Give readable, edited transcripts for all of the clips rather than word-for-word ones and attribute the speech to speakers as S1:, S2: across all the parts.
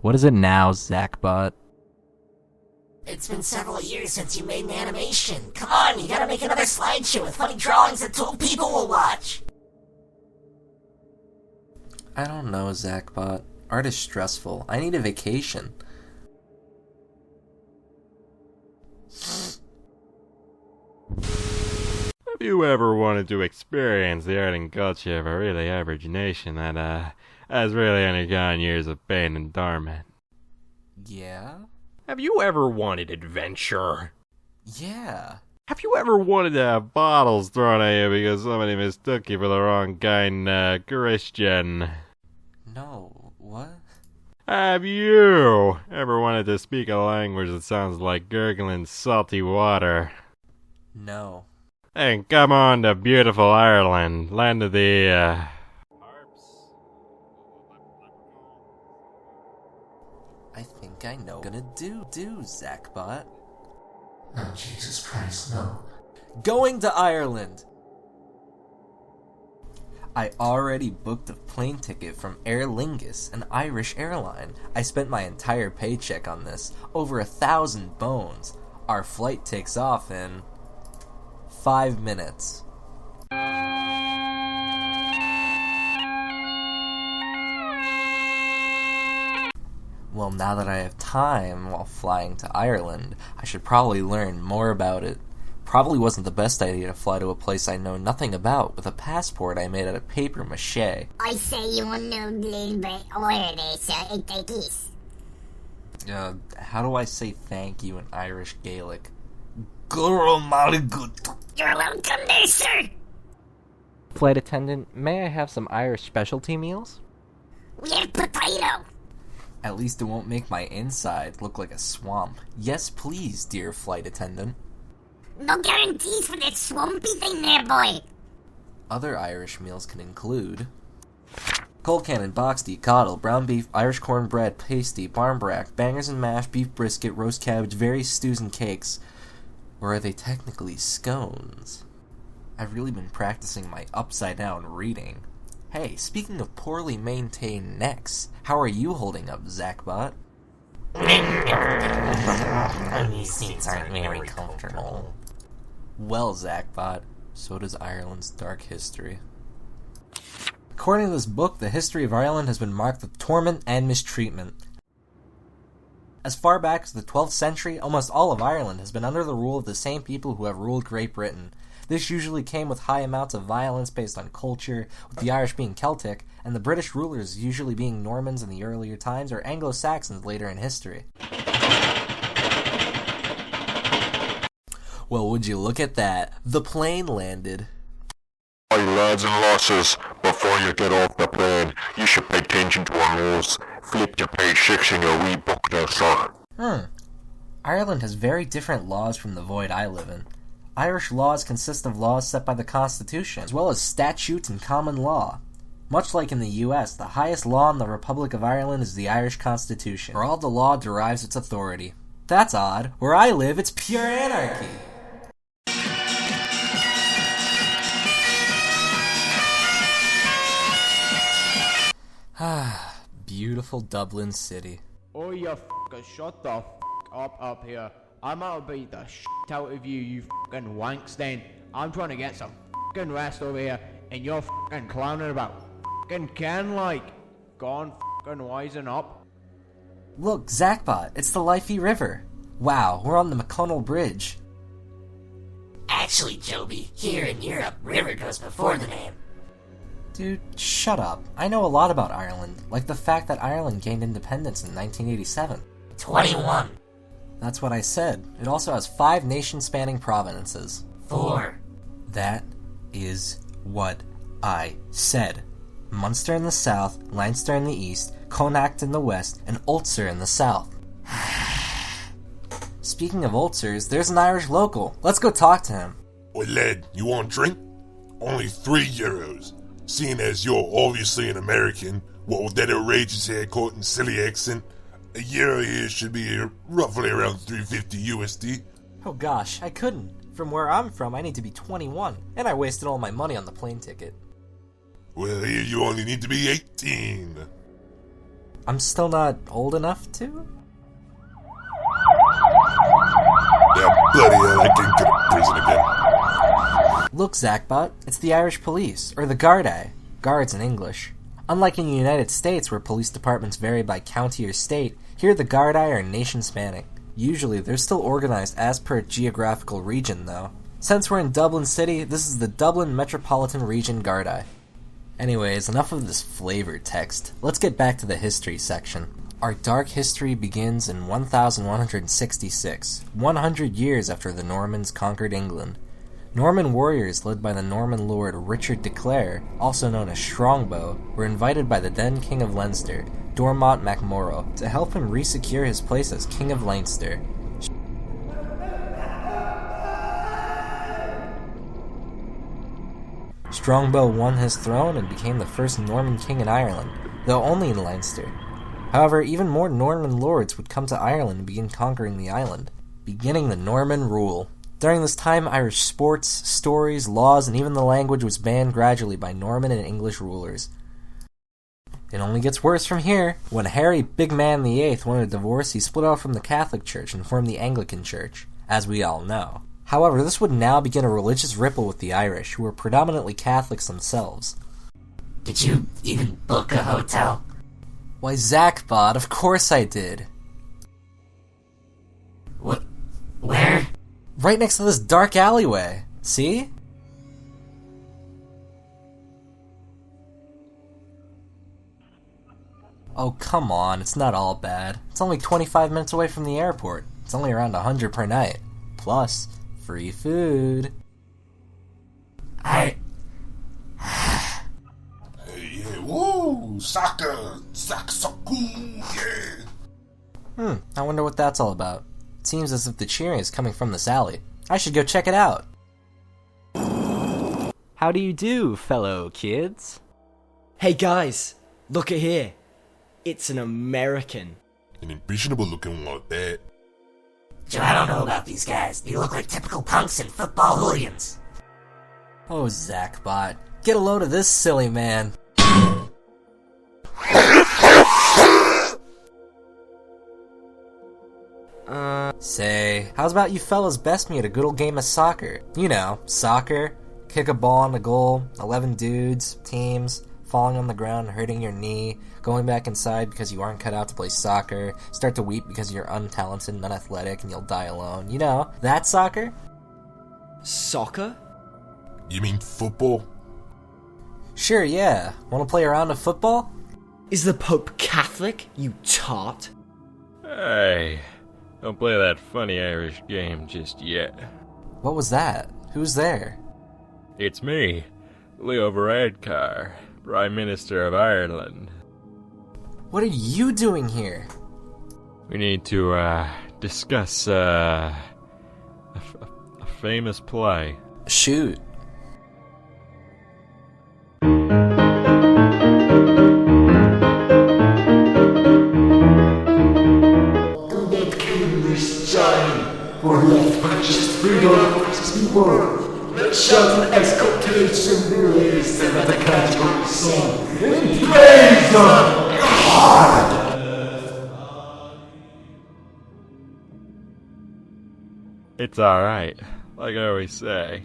S1: What is it now, Zachbot?
S2: It's been several years since you made an animation. Come on, you gotta make another slideshow with funny drawings that 12 people will watch.
S3: I don't know, Zachbot. Art is stressful. I need a vacation.
S4: Have you ever wanted to experience the art and culture of a really average nation that, has really undergone years of pain and torment?
S3: Yeah?
S4: Have you ever wanted adventure?
S3: Yeah.
S4: Have you ever wanted to have bottles thrown at you because somebody mistook you for the wrong kind, Christian?
S3: No, what?
S4: Have you ever wanted to speak a language that sounds like gurgling salty water?
S3: No.
S4: Then come on to beautiful Ireland, land of the, harps.
S3: I think I know what I'm gonna do, Zachbot.
S2: Oh, Jesus Christ, no.
S3: Going to Ireland! I already booked a plane ticket from Aer Lingus, an Irish airline. I spent my entire paycheck on this, over 1,000 bones. Our flight takes off in 5 minutes. Well, now that I have time while flying to Ireland, I should probably learn more about it. Probably wasn't the best idea to fly to a place I know nothing about with a passport I made out of paper mache.
S5: I say you want to little bit order this, it take this.
S3: How do I say thank you in Irish Gaelic? Guru Malagut.
S5: You're welcome there, sir.
S1: Flight attendant, may I have some Irish specialty meals?
S5: We have potato.
S3: At least it won't make my inside look like a swamp. Yes, please, dear flight attendant.
S5: No guarantees for that swampy thing there, boy.
S3: Other Irish meals can include cold cannon, boxty, coddle, brown beef, Irish cornbread, pasty, barmbrack, bangers and mash, beef brisket, roast cabbage, various stews and cakes. Or are they technically scones? I've really been practicing my upside-down reading. Hey, speaking of poorly maintained necks, how are you holding up, Zachbot?
S2: These seats aren't very comfortable.
S3: Well, Zachbot, so does Ireland's dark history. According to this book, the history of Ireland has been marked with torment and mistreatment. As far back as the 12th century, almost all of Ireland has been under the rule of the same people who have ruled Great Britain. This usually came with high amounts of violence based on culture, with the Irish being Celtic, and the British rulers usually being Normans in the earlier times or Anglo-Saxons later in history. Well, would you look at that? The plane landed.
S6: Hi lads and lasses, before you get off the plane, you should pay attention to our rules. Flip to page 6 in your wee book there, sir.
S3: Ireland has very different laws from the void I live in. Irish laws consist of laws set by the Constitution, as well as statutes and common law. Much like in the US, the highest law in the Republic of Ireland is the Irish Constitution, where all the law derives its authority. That's odd. Where I live, it's pure anarchy. Beautiful Dublin City.
S7: Oh, you f***ing shut the f*** up here. I'm gonna beat the shit out of you, you f***ing wankstain. I'm trying to get some f***ing rest over here, and you're f***ing clowning about f***ing Ken, like. Go on, f***ing wisen up.
S3: Look, Zachbot, it's the Liffey River. Wow, we're on the McConnell Bridge.
S2: Actually, Joby, here in Europe, river goes before the name.
S3: Dude, shut up. I know a lot about Ireland, like the fact that Ireland gained independence in 1987.
S2: 21.
S3: That's what I said. It also has 5 nation-spanning provinces.
S2: 4.
S3: That is what I said. Munster in the south, Leinster in the east, Connacht in the west, and Ulster in the south. Speaking of Ulsters, there's an Irish local. Let's go talk to him.
S6: Oi lad, you want a drink? Only €3. Seeing as you're obviously an American, what with that outrageous haircut and silly accent, a euro here should be roughly around $3.50 USD.
S3: Oh gosh, I couldn't. From where I'm from, I need to be 21, and I wasted all my money on the plane ticket.
S6: Well, here you only need to be 18.
S3: I'm still not old enough to?
S6: Now, bloody hell, I can go to prison again.
S3: Look, Zachbot, it's the Irish police, or the Gardaí. Guards in English. Unlike in the United States, where police departments vary by county or state, here the Gardaí are nation-spanning. Usually, they're still organized as per geographical region, though. Since we're in Dublin City, this is the Dublin Metropolitan Region Gardaí. Anyways, enough of this flavored text. Let's get back to the history section. Our dark history begins in 1166, 100 years after the Normans conquered England. Norman warriors led by the Norman lord Richard de Clare, also known as Strongbow, were invited by the then King of Leinster, Diarmait MacMorrough, to help him resecure his place as King of Leinster. Strongbow won his throne and became the first Norman king in Ireland, though only in Leinster. However, even more Norman lords would come to Ireland and begin conquering the island, beginning the Norman rule. During this time, Irish sports, stories, laws, and even the language was banned gradually by Norman and English rulers. It only gets worse from here. When Harry Big Man VIII wanted a divorce, he split off from the Catholic Church and formed the Anglican Church, as we all know. However, this would now begin a religious ripple with the Irish, who were predominantly Catholics themselves.
S2: Did you even book a hotel?
S3: Why, Zachbot, of course I did.
S2: What? Where?
S3: Right next to this dark alleyway. See? Oh, come on, it's not all bad. It's only 25 minutes away from the airport. It's only around $100 per night. Plus, free food.
S6: Hey, yeah, woo! Soccer! Soccer, yeah!
S3: I wonder what that's all about. It seems as if the cheering is coming from this alley. I should go check it out.
S1: How do you do, fellow kids?
S8: Hey guys, look at here. It's an American.
S6: An impressionable looking one at that.
S2: Joe, I don't know about these guys. They look like typical punks and football hooligans.
S3: Oh, Zachbot, get a load of this silly man. Say, how's about you fellas best me at a good old game of soccer? You know, soccer, kick a ball on the goal, 11 dudes, teams, falling on the ground, hurting your knee, going back inside because you aren't cut out to play soccer, start to weep because you're untalented and unathletic and you'll die alone. You know, that soccer?
S8: Soccer?
S6: You mean football?
S3: Sure, yeah. Want to play a round of football?
S8: Is the Pope Catholic, you tart?
S4: Hey, don't play that funny Irish game just yet.
S3: What was that? Who's there?
S4: It's me, Leo Varadkar, Prime Minister of Ireland.
S3: What are you doing here?
S4: We need to, discuss, a famous play.
S3: Shoot.
S9: For he hath purchased freedom for his people. Let shout and exculpation be raised, and let the category sing in praise of God.
S4: It's alright. Like I always say,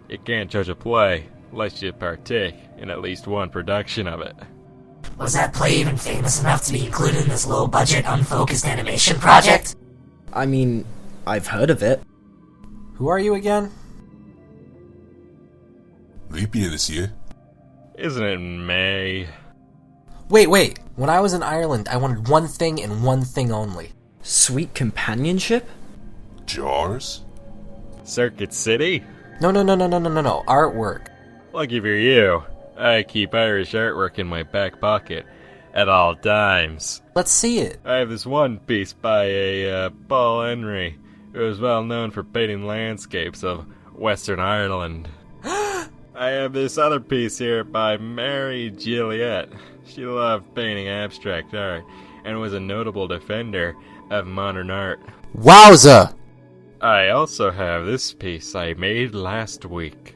S4: you can't judge a play unless you partake in at least one production of it.
S2: Was that play even famous enough to be included in this low-budget, unfocused animation project?
S8: I mean, I've heard of it.
S3: Who are you again?
S6: Leap year this year.
S4: Isn't it May?
S3: Wait. When I was in Ireland, I wanted one thing and one thing only.
S8: Sweet companionship?
S6: Jars?
S4: Circuit City?
S3: No. Artwork.
S4: Lucky for you, I keep Irish artwork in my back pocket at all times.
S3: Let's see it.
S4: I have this one piece by a Paul Henry, who is well known for painting landscapes of Western Ireland. I have this other piece here by Mary Juliet. She loved painting abstract art and was a notable defender of modern art.
S3: Wowza!
S4: I also have this piece I made last week.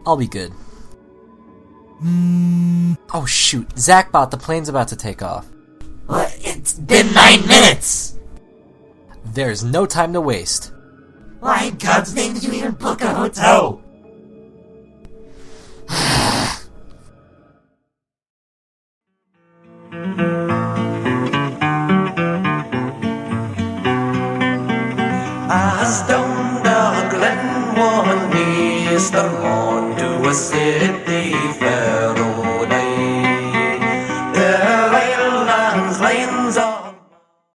S3: I'll be good. Oh shoot, Zachbot, the plane's about to take off.
S2: What? It's been 9 minutes!
S3: There's no time to waste.
S2: Why in God's name did you even book a hotel?
S10: As down the glen one is the morn to a city.